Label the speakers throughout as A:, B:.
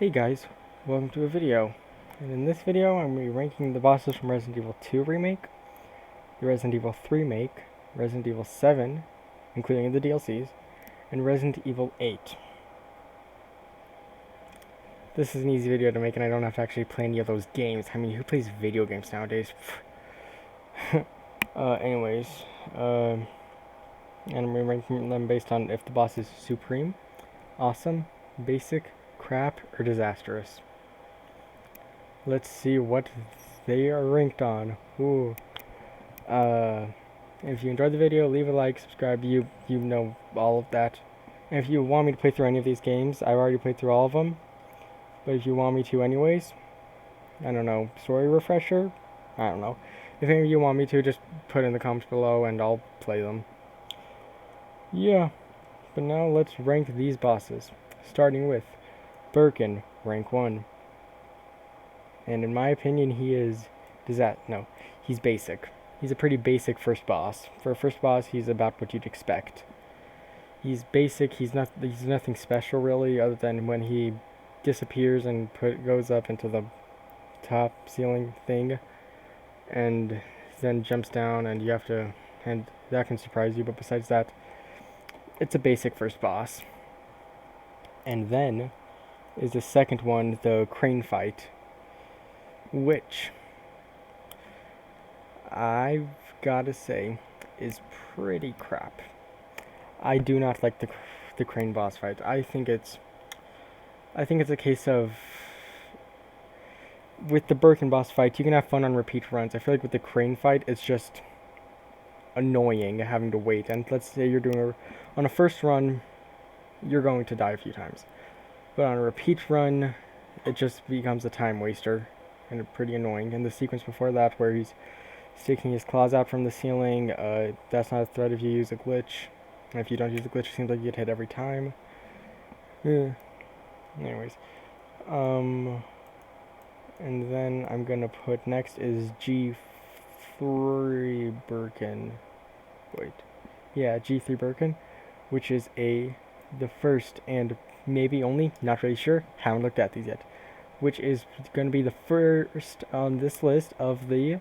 A: Hey guys, welcome to a video. And in this video, I'm going to be ranking the bosses from Resident Evil 2 Remake, the Resident Evil 3 Remake, Resident Evil 7, including the DLCs, and Resident Evil 8. This is an easy video to make and I don't have to actually play any of those games. I mean, who plays video games nowadays? Anyways, and I'm ranking them based on if the boss is supreme, awesome, basic, crap, or disastrous. Let's see what they are ranked on. Ooh. If you enjoyed the video, leave a like, subscribe. You know all of that. And if you want me to play through any of these games, I've already played through all of them. But if you want me to anyways, I don't know, story refresher? I don't know. If any of you want me to, just put in the comments below and I'll play them. Yeah. But now let's rank these bosses. Starting with Birkin, rank 1. And in my opinion, he is he's basic. He's a pretty basic first boss. For a first boss, he's about what you'd expect. He's basic. He's nothing special really, other than when he disappears and goes up into the top ceiling thing, and then jumps down, and and that can surprise you. But besides that, it's a basic first boss. And then is the second one, the crane fight, which I've gotta say is pretty crap. I do not like the crane boss fight. I think it's a case of, with the Birkin boss fight, you can have fun on repeat runs. I feel like with the crane fight, it's just annoying having to wait. And let's say you're doing on a first run, you're going to die a few times, but on a repeat run, it just becomes a time waster and pretty annoying. And the sequence before that, where he's sticking his claws out from the ceiling, that's not a threat if you use a glitch. And if you don't use a glitch, it seems like you get hit every time. Anyways, and then I'm gonna put next is G3 Birkin. G3 Birkin, which is the first and maybe only, not really sure, haven't looked at these yet, which is going to be the first on this list of the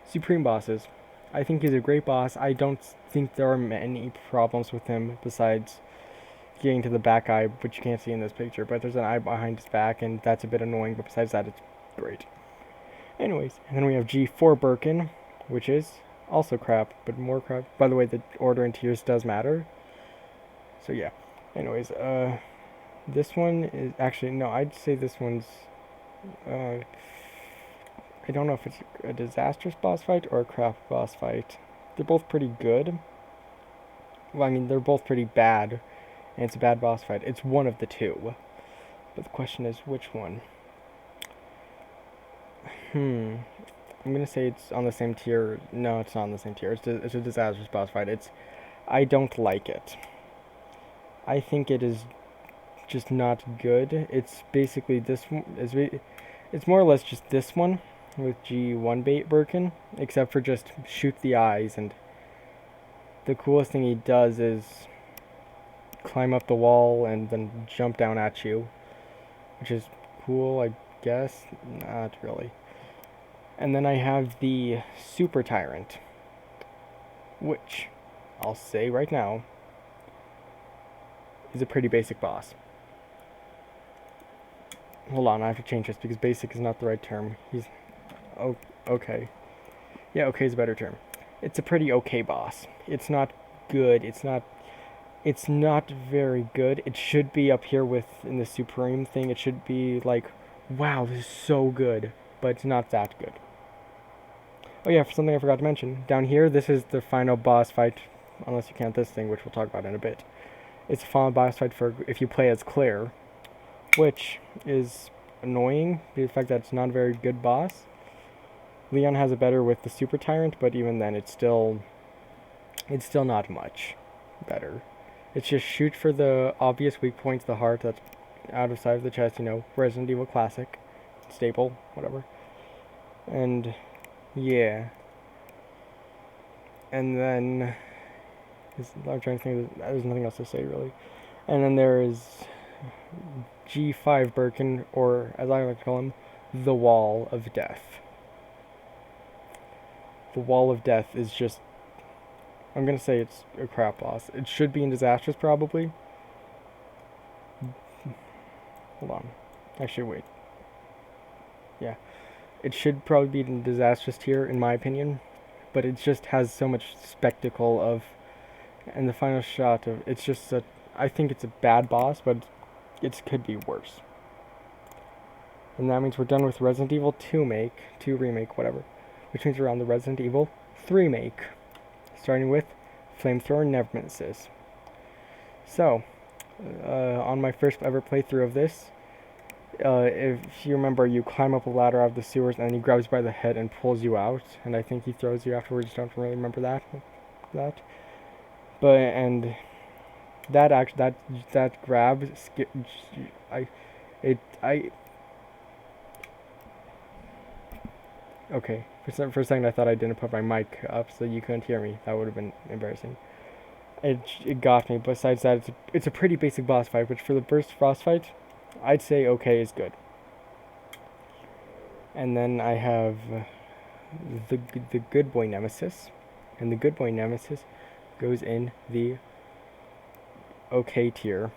A: Supreme bosses. I think he's a great boss. I don't think there are many problems with him besides getting to the back eye, which you can't see in this picture, but there's an eye behind his back, and that's a bit annoying, but besides that, it's great. Anyways, and then we have G4 Birkin, which is also crap, but more crap. By the way, the order in tiers does matter. So yeah. Anyways, this one is actually, no, I'd say this one's, I don't know if it's a disastrous boss fight or a crap boss fight. They're both pretty good. Well, I mean, they're both pretty bad, and it's a bad boss fight. It's one of the two. But the question is, which one? I'm gonna say it's on the same tier. No, it's not on the same tier. It's a disastrous boss fight. I don't like it. I think it is just not good. It's basically this one. It's more or less just this one with G1 Birkin, except for just shoot the eyes, and the coolest thing he does is climb up the wall and then jump down at you, which is cool, I guess. Not really. And then I have the Super Tyrant, which I'll say right now is a pretty basic boss. Hold on, I have to change this because basic is not the right term. Okay. Yeah, okay is a better term. It's a pretty okay boss. It's not good. It's not very good. It should be up here in the Supreme thing. It should be like, wow, this is so good, but it's not that good. Oh yeah, for something I forgot to mention, down here, this is the final boss fight, unless you count this thing, which we'll talk about in a bit. It's the final boss fight for if you play as Claire, which is annoying, the fact that it's not a very good boss. Leon has it better with the Super Tyrant, but even then, it's still not much better. It's just shoot for the obvious weak points, the heart that's out of sight of the chest, Resident Evil classic, staple, whatever. And yeah. And then I'm trying to think, there's nothing else to say really. And then there is G5 Birkin, or as I like to call him, the Wall of Death. The Wall of Death is just, I'm gonna say it's a crap boss. It should be in Disasters probably. Hold on. Actually, wait. Yeah. It should probably be in Disastrous tier, in my opinion. But it just has so much spectacle of... And the final shot of... It's just a... I think it's a bad boss, but it could be worse. And that means we're done with Resident Evil 2 remake, whatever. Which means we're on the Resident Evil 3 make. Starting with Flamethrower Nemesis. So, on my first ever playthrough of this, if you remember, you climb up a ladder out of the sewers, and then he grabs you by the head and pulls you out, and I think he throws you afterwards. Don't really remember that. But and that grab, okay. For a second, I thought I didn't put my mic up, so you couldn't hear me. That would have been embarrassing. It got me. Besides that, it's a pretty basic boss fight, which for the burst boss fight, I'd say okay is good. And then I have the Good Boy Nemesis, and the Good Boy Nemesis goes in the okay tier,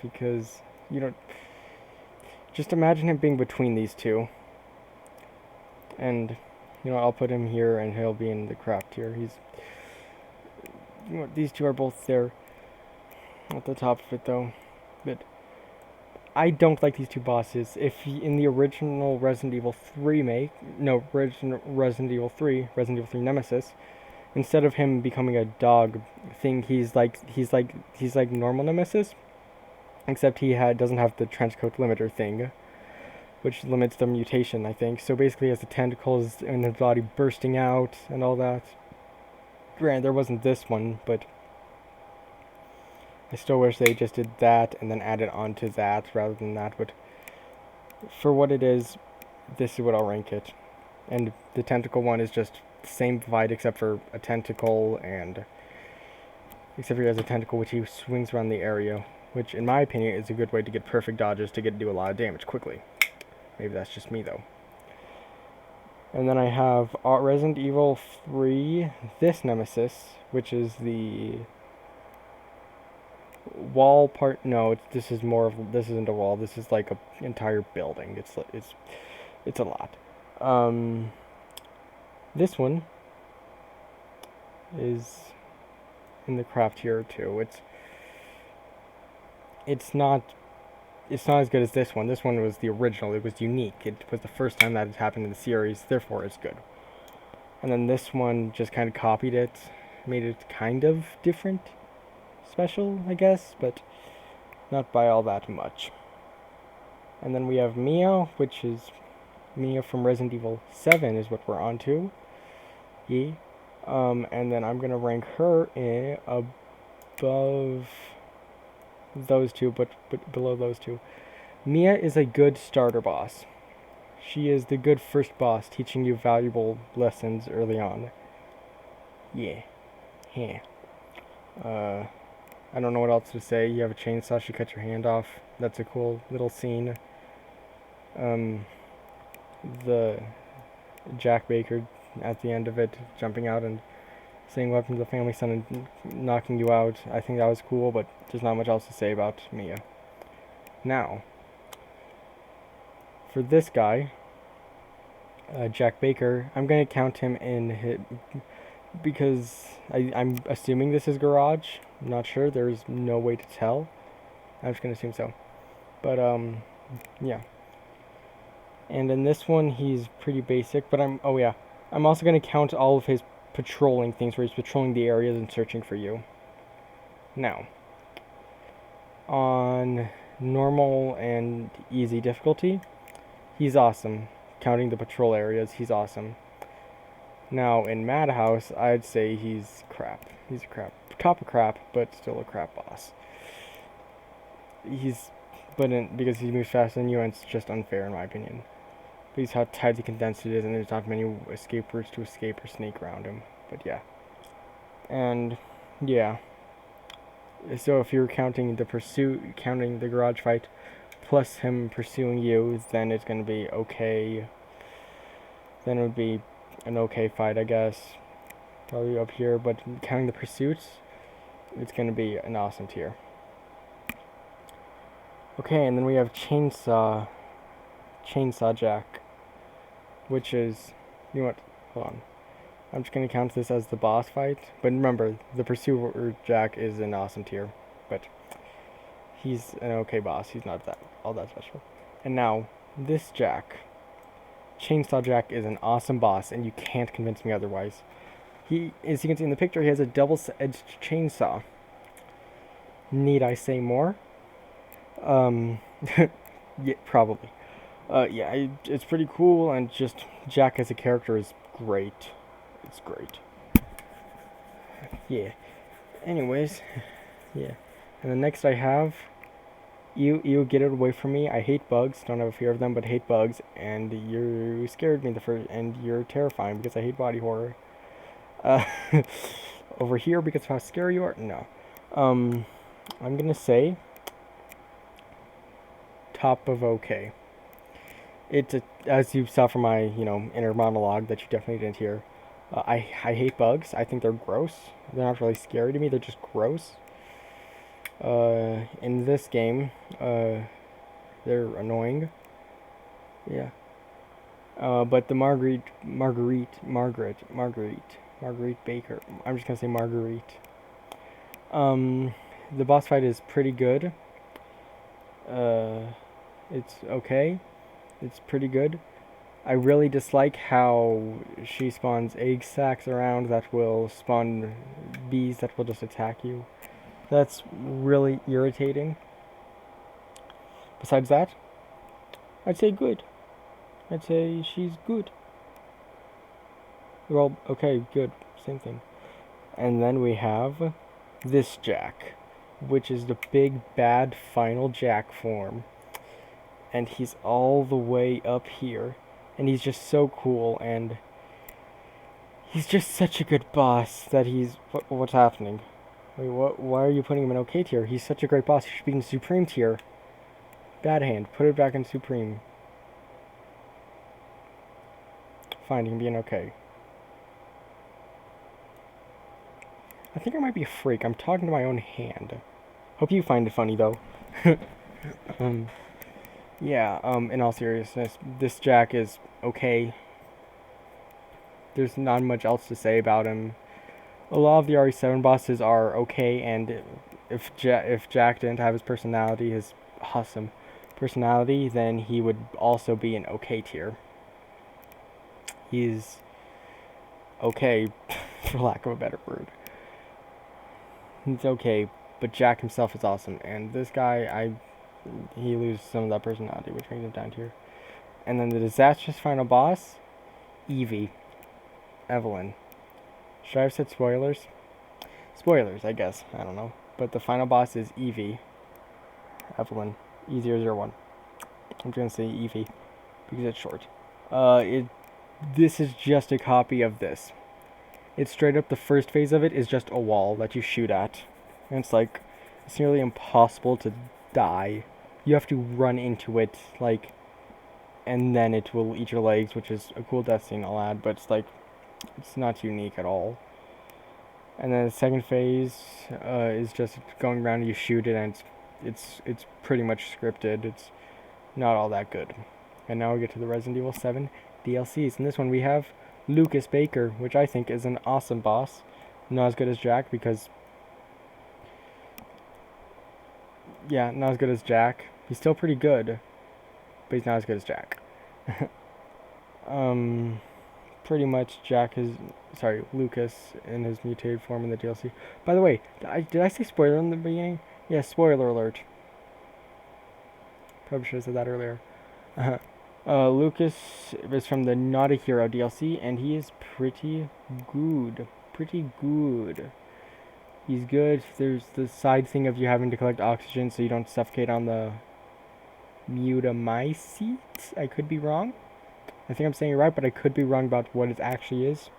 A: because just imagine him being between these two, and I'll put him here, and he'll be in the crap tier. These two are both there at the top of it though, but I don't like these two bosses. If in the original Resident Evil 3 Resident Evil 3 Nemesis, instead of him becoming a dog thing, he's like normal Nemesis, except he doesn't have the trench coat limiter thing, which limits the mutation, I think. So basically, he has the tentacles in his body bursting out and all that. Granted, there wasn't this one, but I still wish they just did that and then added on to that rather than that. But for what it is, this is what I'll rank it. And the tentacle one is just the same fight except for a tentacle, and except for he has a tentacle which he swings around the area, which in my opinion is a good way to get perfect dodges to do a lot of damage quickly. Maybe that's just me though. And then I have Resident Evil 3, this Nemesis, which is the wall part. No, this isn't a wall. This is like a entire building. It's a lot. This one is in the craft tier too. It's not as good as this one. This one was the original. It was unique. It was the first time that it happened in the series. Therefore, it's good. And then this one just kind of copied it, made it kind of different. Special, I guess, but not by all that much. And then we have Mia, which is Mia from Resident Evil 7 is what we're on to. Yeah. And then I'm gonna rank her above those two, but below those two. Mia is a good starter boss. She is the good first boss, teaching you valuable lessons early on. Yeah. I don't know what else to say. You have a chainsaw, she cut your hand off. That's a cool little scene. The Jack Baker at the end of it, jumping out and saying welcome to the family, son, and knocking you out. I think that was cool, but there's not much else to say about Mia. Now, for this guy, Jack Baker, I'm going to count him in because I'm assuming this is Garage. I'm not sure. There's no way to tell. I'm just going to assume so. But, yeah. And in this one, he's pretty basic, but I'm also going to count all of his patrolling things, where he's patrolling the areas and searching for you. Now, on normal and easy difficulty, he's awesome. Counting the patrol areas, he's awesome. Now, in Madhouse, I'd say he's crap. He's a crap. Top of crap, but still a crap boss. Because he moves faster than you, and it's just unfair in my opinion. Because how tightly condensed it is, and there's not many escape routes to escape or sneak around him. But yeah. And, yeah. So if you're counting the pursuit, counting the garage fight, plus him pursuing you, then it's gonna be okay. Then it would be an okay fight, I guess. Probably up here, but counting the pursuits, it's gonna be an awesome tier. Okay, and then we have Chainsaw Jack, which is, you know what? Hold on. I'm just gonna count this as the boss fight, but remember, the Pursuer Jack is an awesome tier, but he's an okay boss. He's not all that special. And now this Jack, Chainsaw Jack, is an awesome boss, and you can't convince me otherwise. He, as you can see in the picture, he has a double-edged chainsaw. Need I say more? Yeah, probably. Yeah, it's pretty cool, and just Jack as a character is great. It's great. Yeah. Anyways, yeah. And the next I have, you get it away from me. I hate bugs. Don't have a fear of them, but hate bugs. And you scared me and you're terrifying because I hate body horror. Uh, over here because of how scary you are. No. I'm gonna say top of okay. It's as you saw from my inner monologue that you definitely didn't hear. I hate bugs. I think they're gross. They're not really scary to me. They're just gross. In this game, they're annoying. Yeah. But the Marguerite Baker. I'm just gonna say Marguerite. The boss fight is pretty good. It's okay. It's pretty good. I really dislike how she spawns egg sacs around that will spawn bees that will just attack you. That's really irritating. Besides that, I'd say good. I'd say she's good. Well, okay, good. Same thing. And then we have this Jack, which is the big bad final Jack form. And he's all the way up here. And he's just so cool, and he's just such a good boss that he's... What's happening? Wait, what? Why are you putting him in OK tier? He's such a great boss. He should be in Supreme tier. Bad hand. Put it back in Supreme. Fine, he can be in OK. I think I might be a freak. I'm talking to my own hand. Hope you find it funny, though. Yeah, in all seriousness, this Jack is okay. There's not much else to say about him. A lot of the RE7 bosses are okay, and if Jack didn't have his personality, his awesome personality, then he would also be an okay tier. He's okay, for lack of a better word. He's okay, but Jack himself is awesome, and this guy, he loses some of that personality, which brings him down here. And then the disastrous final boss, Evie. Evelyn. Should I have said spoilers? Spoilers, I guess. I don't know. But the final boss is Evie. Evelyn. E001. I'm just gonna say Evie because it's short. This is just a copy of this. It's straight up the first phase of it is just a wall that you shoot at. And it's nearly impossible to die. You have to run into it, and then it will eat your legs, which is a cool death scene I'll add, but it's not unique at all. And then the second phase is just going around and you shoot it, and it's pretty much scripted. It's not all that good. And now we get to the Resident Evil 7 DLCs. In this one we have Lucas Baker, which I think is an awesome boss. Not as good as Jack because... Yeah, not as good as Jack. He's still pretty good, but he's not as good as Jack. Pretty much Lucas in his mutated form in the DLC. By the way, did I say spoiler in the beginning? Yeah, spoiler alert. Probably should have said that earlier. Lucas is from the Not a Hero DLC, and he is pretty good. Pretty good. He's good. There's the side thing of you having to collect oxygen so you don't suffocate on the Mutamycete. I could be wrong. I think I'm saying it right, but I could be wrong about what it actually is.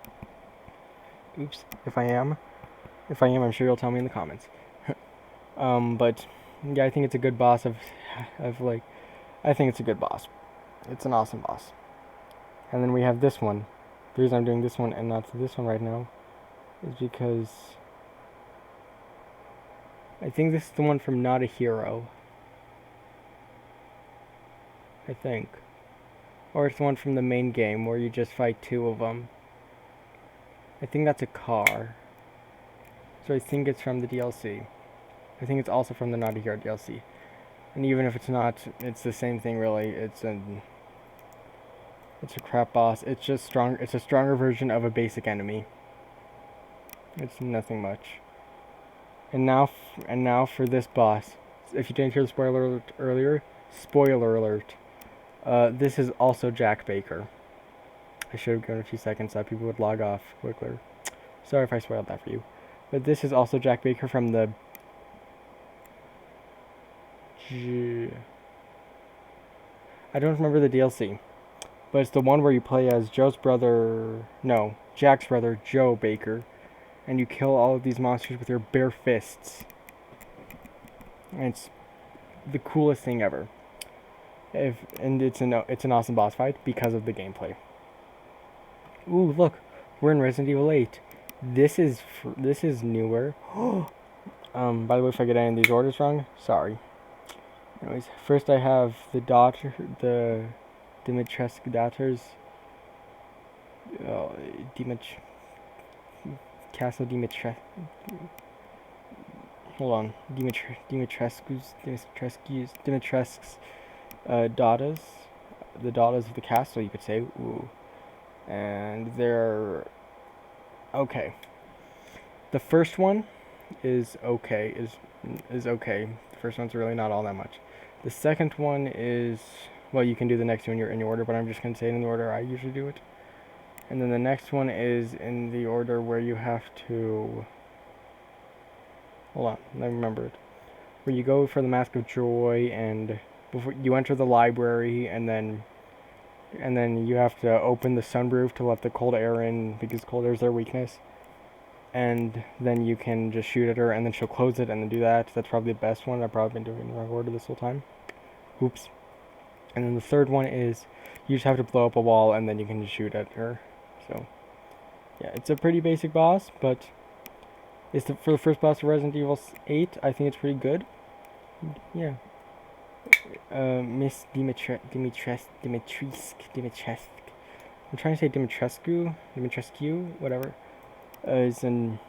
A: Oops, if I am. If I am, I'm sure you'll tell me in the comments. But yeah, I think it's a good boss of like, I think it's a good boss. It's an awesome boss. And then we have this one. The reason I'm doing this one and not this one right now is because I think this is the one from Not a Hero. I think. Or it's the one from the main game where you just fight two of them. I think that's a car. So I think it's from the DLC. I think it's also from the Not a Hero DLC. And even if it's not, it's the same thing really. It's a crap boss. It's just strong. It's a stronger version of a basic enemy. It's nothing much. And now for this boss. If you didn't hear the spoiler alert earlier, spoiler alert. This is also Jack Baker. I should have given a few seconds so people would log off quicker. Sorry if I spoiled that for you. But this is also Jack Baker from the... I don't remember the DLC. But it's the one where you play as Jack's brother, Joe Baker. And you kill all of these monsters with your bare fists. And it's the coolest thing ever. It's an awesome boss fight because of the gameplay. Ooh, look, we're in Resident Evil 8. This is newer. By the way, if I get any of these orders wrong, sorry. Anyways, first I have the Dimitrescu daughters. Castle Dimitrescu's daughters. The daughters of the castle, you could say. Ooh. And they're okay. The first one is okay. Is okay. The first one's really not all that much. The second one is, well, you can do the next two in your order, but I'm just gonna say it in the order I usually do it. And then the next one is in the order where you have to... Hold on, I remember it. Where you go for the Mask of Joy, and before you enter the library, and then you have to open the sunroof to let the cold air in, because cold air is their weakness. And then you can just shoot at her, and then she'll close it, and then do that. That's probably the best one. I've probably been doing it in the wrong order this whole time. Oops. And then the third one is, you just have to blow up a wall, and then you can just shoot at her. So, yeah, it's a pretty basic boss, but for the first boss of Resident Evil 8, I think it's pretty good. Yeah. Miss Dimitrescu. I'm trying to say Dimitrescu, whatever. I'm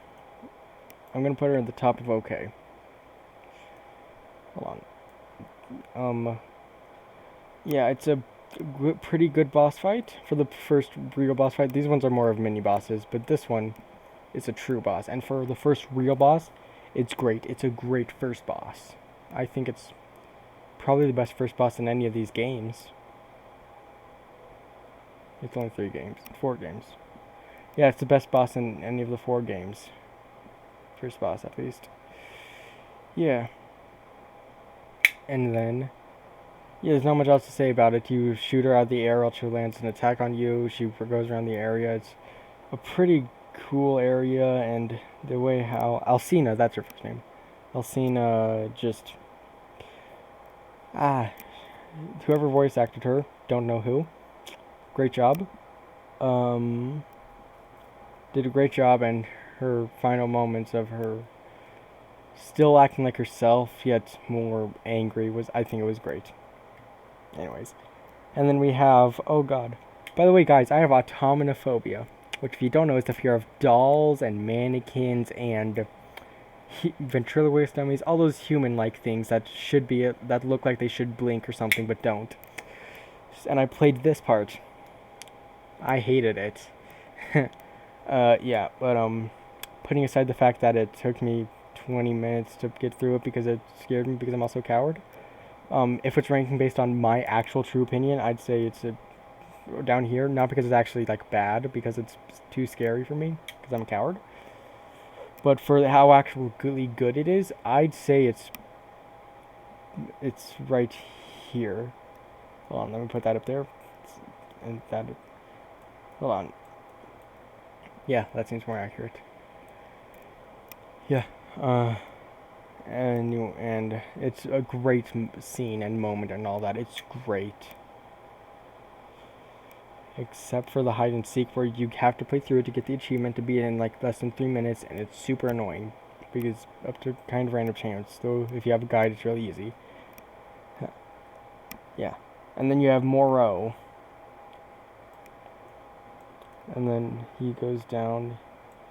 A: gonna put her at the top of okay. Hold on. Yeah, it's a pretty good boss fight for the first real boss fight. These ones are more of mini bosses, but this one is a true boss. And for the first real boss, it's great. It's a great first boss. I think it's probably the best first boss in any of these games. It's only 4 games. Yeah, it's the best boss in any of the 4 games. First boss, at least. Yeah. And then... yeah, there's not much else to say about it. You shoot her out of the air while she lands an attack on you. She goes around the area. It's a pretty cool area, and the way how... Alcina, that's her first name. Alcina just... whoever voice acted her, don't know who. Great job. Did a great job, and her final moments of her still acting like herself, yet more angry, I think it was great. Anyways. And then we have, oh god. By the way, guys, I have automatophobia, which if you don't know is the fear of dolls and mannequins and ventriloquist dummies, all those human-like things that look like they should blink or something but don't. And I played this part. I hated it. Yeah, but putting aside the fact that it took me 20 minutes to get through it because it scared me because I'm also a coward. If it's ranking based on my actual true opinion, I'd say it's down here, not because it's actually like bad, because it's too scary for me because I'm a coward. But for how actually good it is, I'd say it's right here. Hold on, let me put that up there. And that, hold on. Yeah, that seems more accurate. Yeah. and it's a great scene and moment and all that. It's great. Except for the hide and seek where you have to play through it to get the achievement to beat it in like less than 3 minutes, and it's super annoying because up to kind of random chance. Though if you have a guide, it's really easy. Yeah, and then you have Moreau, and then he goes down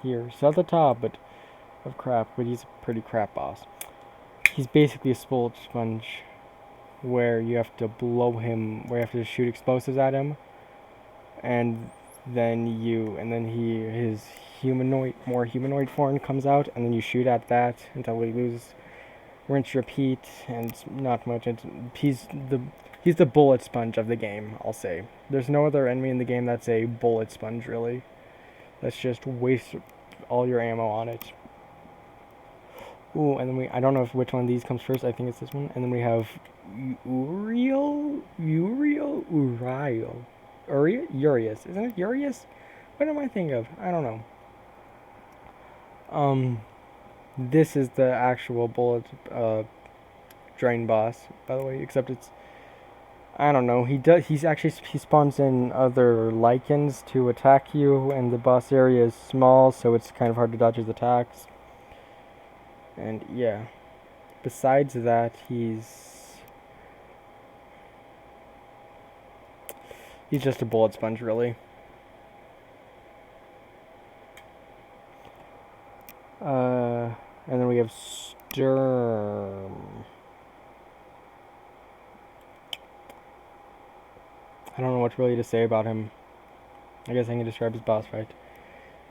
A: here. He's at the top, but he's a pretty crap boss. He's basically a bullet sponge, where you have to blow him, where you have to shoot explosives at him. And then his more humanoid form comes out, and then you shoot at that until he loses. Rinse, repeat, and not much. He's the bullet sponge of the game, I'll say. There's no other enemy in the game that's a bullet sponge, really. Let's just waste all your ammo on it. Ooh, and then I don't know which one of these comes first. I think it's this one. And then we have Uriel. Urias. Isn't it Urias? What am I thinking of? I don't know. This is the actual bullet drain boss, by the way, except it's, I don't know, he spawns in other lichens to attack you, and the boss area is small, so it's kind of hard to dodge his attacks. And yeah. Besides that, he's just a bullet sponge, really. And then we have Sturm. I don't know what really to say about him. I guess I can describe his boss fight.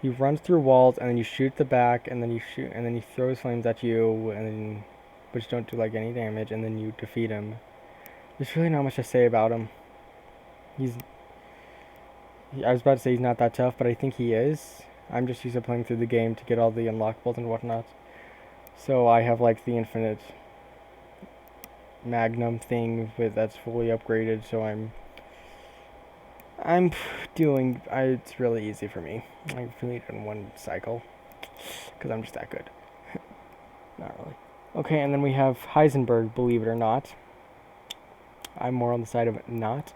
A: He runs through walls, and then you shoot the back, and then he throws flames at you, and then, which don't do like any damage, and then you defeat him. There's really not much to say about him. I was about to say he's not that tough, but I think he is. I'm just used to playing through the game to get all the unlockables and whatnot. So I have like the infinite Magnum thing that's fully upgraded, so it's really easy for me. I really it in one cycle, because I'm just that good. Not really. Okay, and then we have Heisenberg, believe it or not. I'm more on the side of not.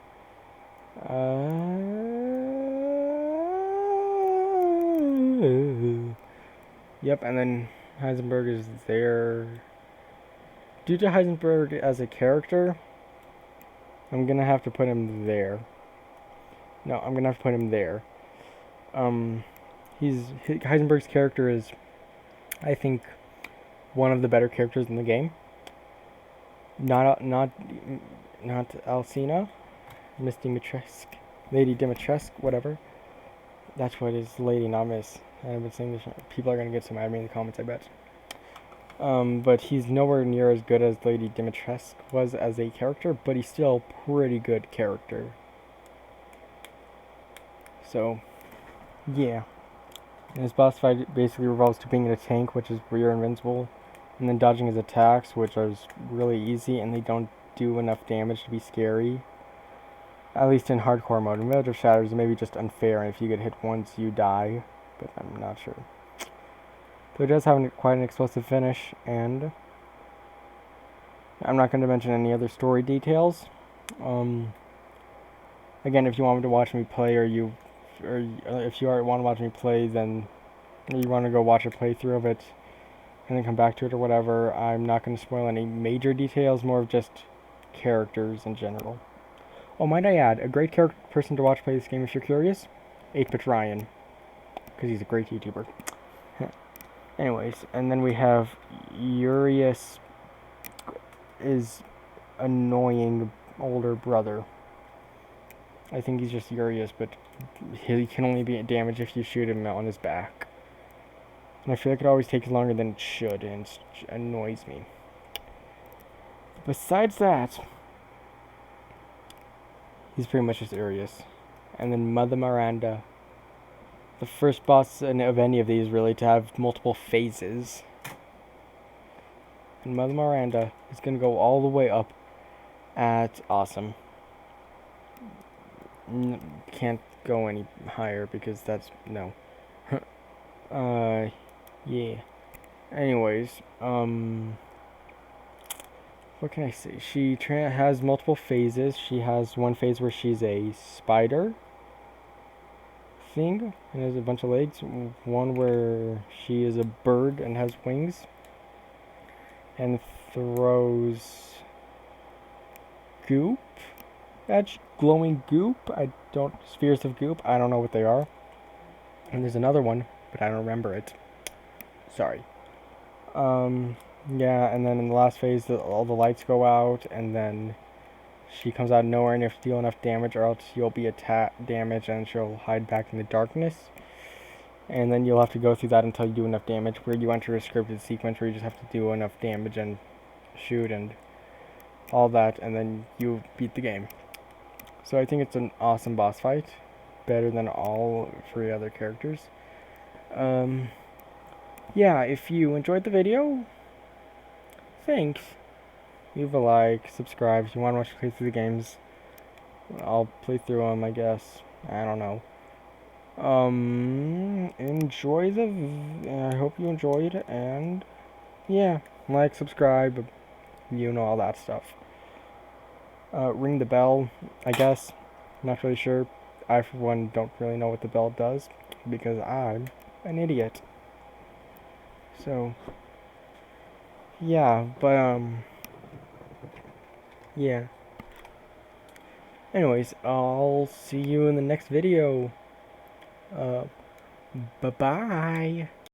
A: Yep, and then Heisenberg is there. Due to Heisenberg as a character, I'm gonna have to put him there. No, I'm gonna have to put him there. Heisenberg's character is, I think, one of the better characters in the game. Not Alcina, Miss Dimitrescu, Lady Dimitrescu, whatever. That's what is Lady, not Miss. I've been saying this. People are gonna get so mad at me in the comments, I bet. But he's nowhere near as good as Lady Dimitrescu was as a character, but he's still a pretty good character. So, yeah. And his boss fight basically revolves to being in a tank, which is where you're invincible, and then dodging his attacks, which are really easy, and they don't do enough damage to be scary. At least in hardcore mode. In Village of Shadows, it may be just unfair, and if you get hit once, you die, but I'm not sure. So it does have quite an explosive finish, and I'm not going to mention any other story details. Again, if you want me to watch me play, or if you want to watch me play, then you want to go watch a playthrough of it, and then come back to it or whatever. I'm not going to spoil any major details, more of just characters in general. Oh, might I add, a great person to watch play this game if you're curious? 8-Bit Ryan, because he's a great YouTuber. Anyways, and then we have Urias is annoying older brother. I think he's just Urias, but he can only be damaged if you shoot him on his back. And I feel like it always takes longer than it should, and it annoys me. Besides that, he's pretty much just Urias. And then Mother Miranda. The first boss of any of these, really, to have multiple phases. And Mother Miranda is going to go all the way up at awesome. Can't go any higher because that's, no. Yeah. Anyways, what can I say? She has multiple phases. She has one phase where she's a spider thing and has a bunch of legs. One where she is a bird and has wings and throws goop. That's glowing goop. I don't spheres of goop. I don't know what they are. And there's another one, but I don't remember it. Sorry. Yeah, and then in the last phase, all the lights go out, and then she comes out of nowhere, and you have to deal enough damage, or else you'll be damaged, and she'll hide back in the darkness. And then you'll have to go through that until you do enough damage, where you enter a scripted sequence where you just have to do enough damage and shoot and all that, and then you beat the game. So I think it's an awesome boss fight, better than all 3 other characters. Yeah, if you enjoyed the video, thanks. Leave a like, subscribe if you want to watch me play through the games. I'll play through them, I guess. I don't know. Enjoy I hope you enjoyed, and yeah, like, subscribe, you know, all that stuff. Ring the bell, I guess. Not really sure. I, for one, don't really know what the bell does, because I'm an idiot. So, yeah, but, yeah. Anyways, I'll see you in the next video. Bye-bye.